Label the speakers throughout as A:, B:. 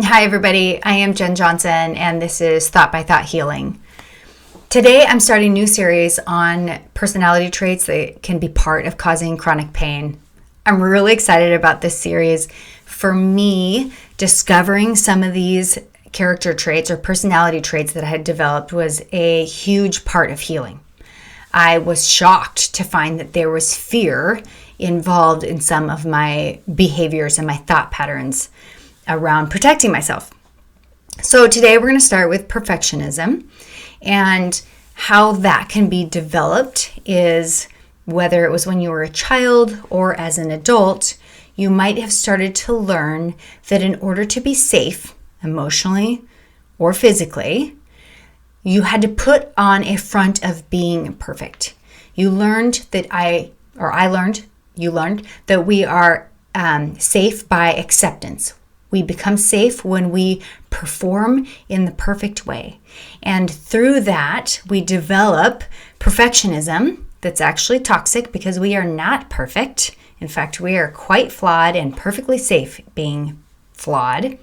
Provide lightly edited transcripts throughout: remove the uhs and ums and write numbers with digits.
A: Hi, everybody. I am Jen Johnson, and this is Thought by Thought Healing. Today, I'm starting a new series on personality traits that can be part of causing chronic pain. I'm really excited about this series. For me, discovering some of these character traits or personality traits that I had developed was a huge part of healing. I was shocked to find that there was fear involved in some of my behaviors and my thought patterns around protecting myself. So today we're going to start with perfectionism, and how that can be developed is whether it was when you were a child or as an adult, you might have started to learn that in order to be safe emotionally or physically, you had to put on a front of being perfect. You learned that you learned that we are safe by acceptance. We become safe when we perform in the perfect way. And through that, we develop perfectionism that's actually toxic because we are not perfect. In fact, we are quite flawed and perfectly safe being flawed.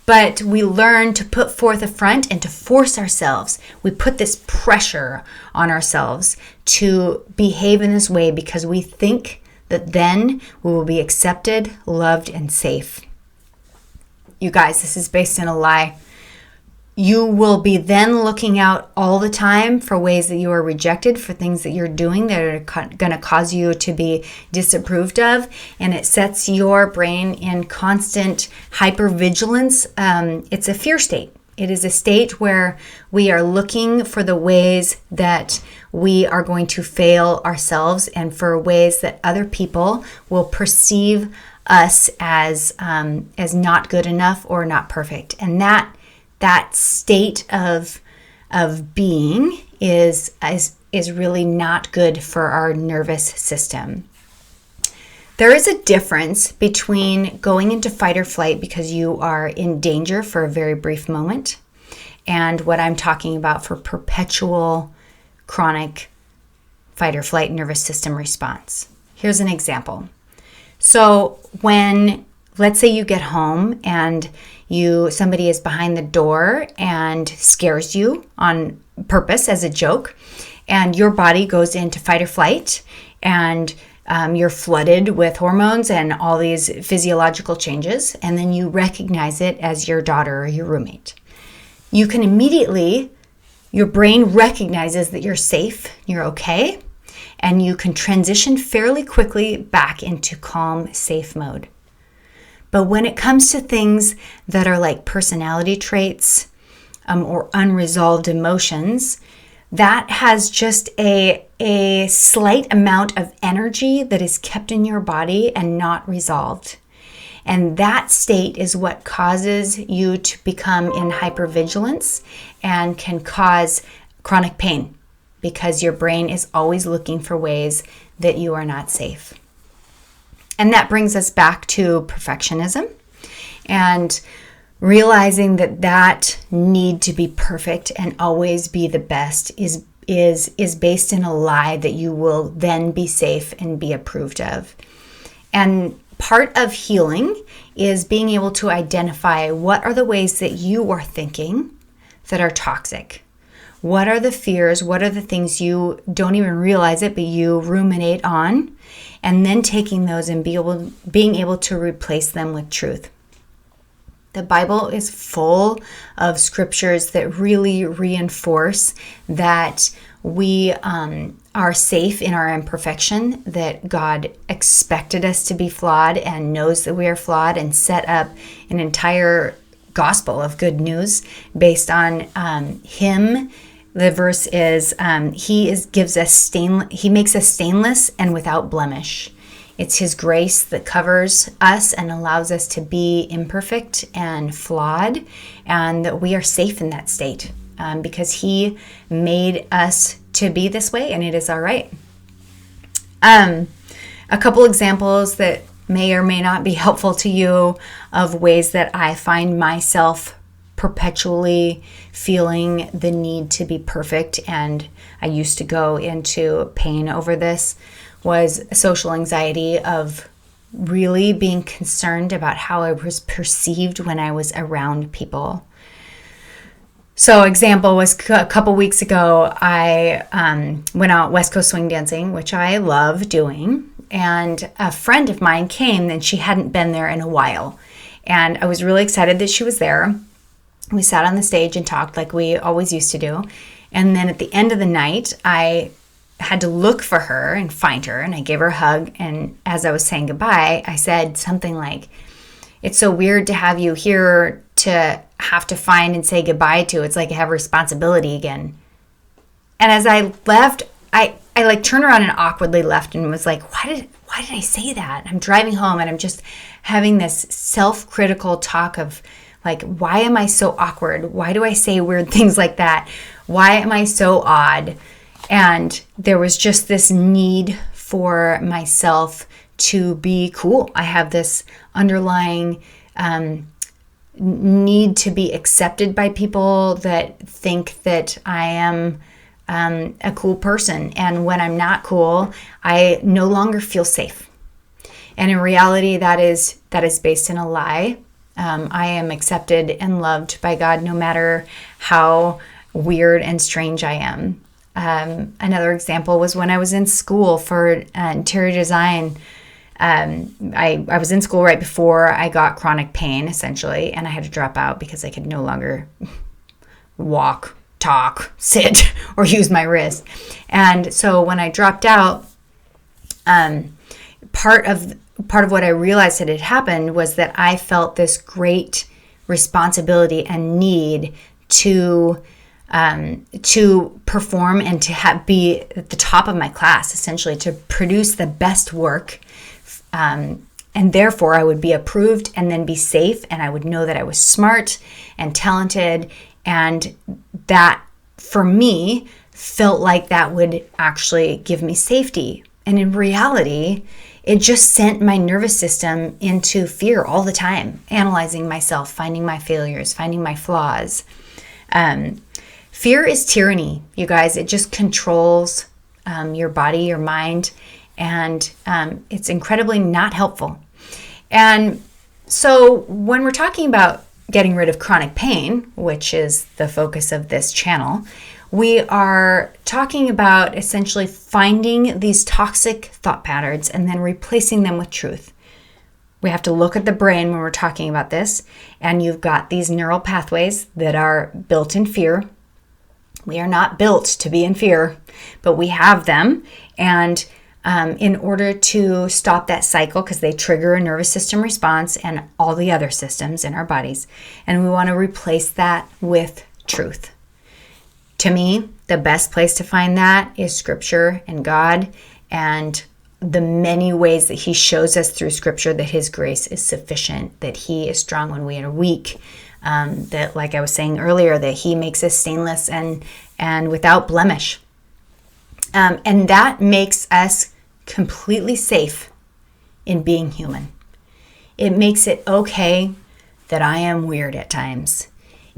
A: But we learn to put forth a front and to force ourselves. We put this pressure on ourselves to behave in this way because we think that then we will be accepted, loved, and safe. You guys, this is based in a lie. You will be then looking out all the time for ways that you are rejected, for things that you're doing that are going to cause you to be disapproved of, and it sets your brain in constant hypervigilance. It's a fear state. It is a state where we are looking for the ways that we are going to fail ourselves and for ways that other people will perceive us as not good enough or not perfect. And that state of being is really not good for our nervous system. There is a difference between going into fight or flight because you are in danger for a very brief moment and what I'm talking about for perpetual chronic fight or flight nervous system response. Here's an example. So when, let's say you get home and somebody is behind the door and scares you on purpose as a joke, and your body goes into fight or flight, and you're flooded with hormones and all these physiological changes, and then you recognize it as your daughter or your roommate. You can immediately, your brain recognizes that you're safe, you're okay, and you can transition fairly quickly back into calm, safe mode. But when it comes to things that are like personality traits or unresolved emotions, that has just a slight amount of energy that is kept in your body and not resolved. And that state is what causes you to become in hypervigilance and can cause chronic pain, because your brain is always looking for ways that you are not safe. And that brings us back to perfectionism and realizing that need to be perfect and always be the best is based in a lie that you will then be safe and be approved of. And part of healing is being able to identify what are the ways that you are thinking that are toxic. What are the fears? What are the things you don't even realize it, but you ruminate on? And then taking those and being able to replace them with truth. The Bible is full of scriptures that really reinforce that we are safe in our imperfection, that God expected us to be flawed and knows that we are flawed, and set up an entire gospel of good news based on Him. The verse is, He makes us stainless and without blemish. It's His grace that covers us and allows us to be imperfect and flawed, and that we are safe in that state because He made us to be this way, and it is all right. A couple examples that may or may not be helpful to you of ways that I find myself perpetually feeling the need to be perfect, and I used to go into pain over this, was social anxiety of really being concerned about how I was perceived when I was around people. So example was a couple weeks ago, I went out West Coast swing dancing, which I love doing. And a friend of mine came and she hadn't been there in a while. And I was really excited that she was there. We sat on the stage and talked like we always used to do. And then at the end of the night, I had to look for her and find her. And I gave her a hug. And as I was saying goodbye, I said something like, "It's so weird to have you here to have to find and say goodbye to. It's like I have responsibility again." And as I left, I like turned around and awkwardly left and was like, why did I say that? I'm driving home and I'm just having this self-critical talk of like, why am I so awkward? Why do I say weird things like that? Why am I so odd? And there was just this need for myself to be cool. I have this underlying need to be accepted by people that think that I am a cool person. And when I'm not cool, I no longer feel safe. And in reality, that is based in a lie. I am accepted and loved by God no matter how weird and strange I am. Another example was when I was in school for interior design. I was in school right before I got chronic pain, essentially, and I had to drop out because I could no longer walk, talk, sit, or use my wrist. And so when I dropped out, part of what I realized that had happened was that I felt this great responsibility and need to perform and to be at the top of my class, essentially to produce the best work. And therefore I would be approved and then be safe, and I would know that I was smart and talented, and that for me felt like that would actually give me safety. And in reality, it just sent my nervous system into fear all the time, analyzing myself, finding my failures, finding my flaws. Fear is tyranny, you guys. It just controls your body, your mind, and it's incredibly not helpful. And so when we're talking about getting rid of chronic pain, which is the focus of this channel, we are talking about essentially finding these toxic thought patterns and then replacing them with truth. We have to look at the brain when we're talking about this, and you've got these neural pathways that are built in fear. We are not built to be in fear, but we have them. And in order to stop that cycle, because they trigger a nervous system response and all the other systems in our bodies, and we want to replace that with truth. To me, the best place to find that is Scripture and God, and the many ways that He shows us through Scripture that His grace is sufficient, that He is strong when we are weak, that, like I was saying earlier, that He makes us stainless and without blemish. And that makes us completely safe in being human. It makes it okay that I am weird at times.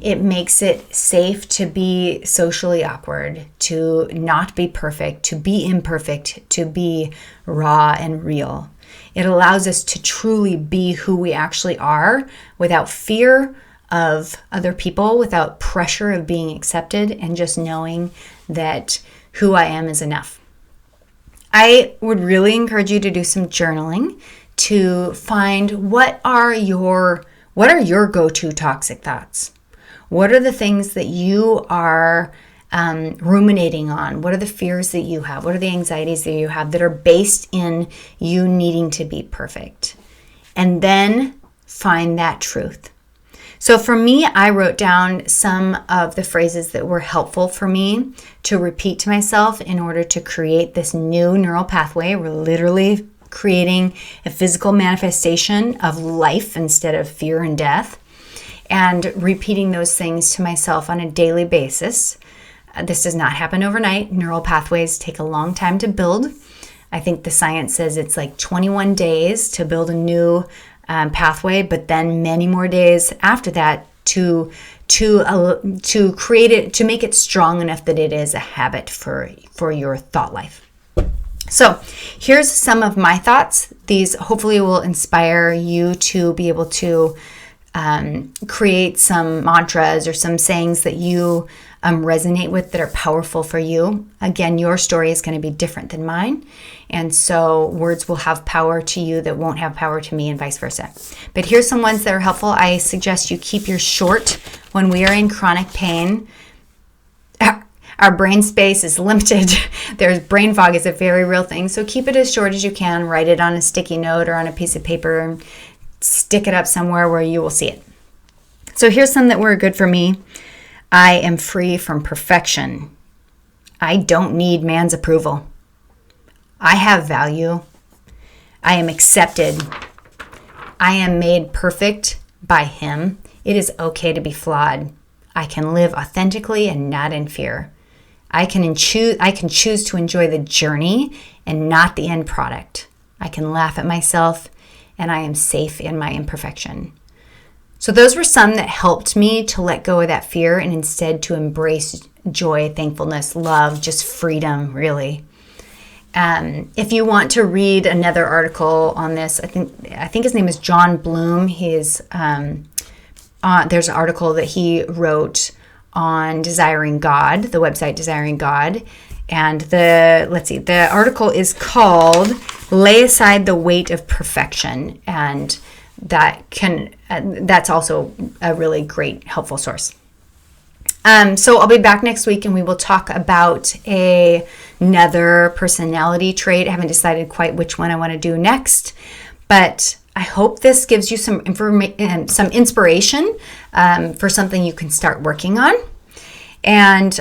A: It makes it safe to be socially awkward, to not be perfect, to be imperfect, to be raw and real. It allows us to truly be who we actually are without fear of other people, without pressure of being accepted, and just knowing that who I am is enough. I would really encourage you to do some journaling to find what are your go-to toxic thoughts. What are the things that you are ruminating on? What are the fears that you have? What are the anxieties that you have that are based in you needing to be perfect? And then find that truth. So for me, I wrote down some of the phrases that were helpful for me to repeat to myself in order to create this new neural pathway. We're literally creating a physical manifestation of life instead of fear and death, and repeating those things to myself on a daily basis. This does not happen overnight. Neural pathways take a long time to build. I think the science says it's like 21 days to build a new pathway, but then many more days after that to create it, to make it strong enough that it is a habit for your thought life. So here's some of my thoughts. These hopefully will inspire you to be able to create some mantras or some sayings that you resonate with, that are powerful for you. Again, your story is going to be different than mine. And so words will have power to you that won't have power to me, and vice versa. But here's some ones that are helpful. I suggest you keep yours short. When we are in chronic pain, our brain space is limited. Brain fog is a very real thing. So keep it as short as you can. Write it on a sticky note or on a piece of paper and stick it up somewhere where you will see it. So here's some that were good for me. I am free from perfection. I don't need man's approval. I have value. I am accepted. I am made perfect by him. It is okay to be flawed. I can live authentically and not in fear. I can choose to enjoy the journey and not the end product. I can laugh at myself, and I am safe in my imperfection. So those were some that helped me to let go of that fear and instead to embrace joy, thankfulness, love, just freedom, really. If you want to read another article on this, I think his name is John Bloom. There's an article that he wrote on Desiring God, the website Desiring God. And the article is called Lay Aside the Weight of Perfection. And that's also a really great, helpful source. So I'll be back next week and we will talk about another personality trait. I haven't decided quite which one I want to do next, but I hope this gives you some inspiration for something you can start working on. And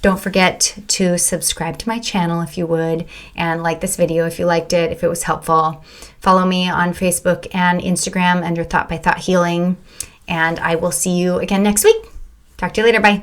A: don't forget to subscribe to my channel if you would, and like this video if you liked it, if it was helpful. Follow me on Facebook and Instagram under Thought by Thought Healing, and I will see you again next week. Talk to you later. Bye.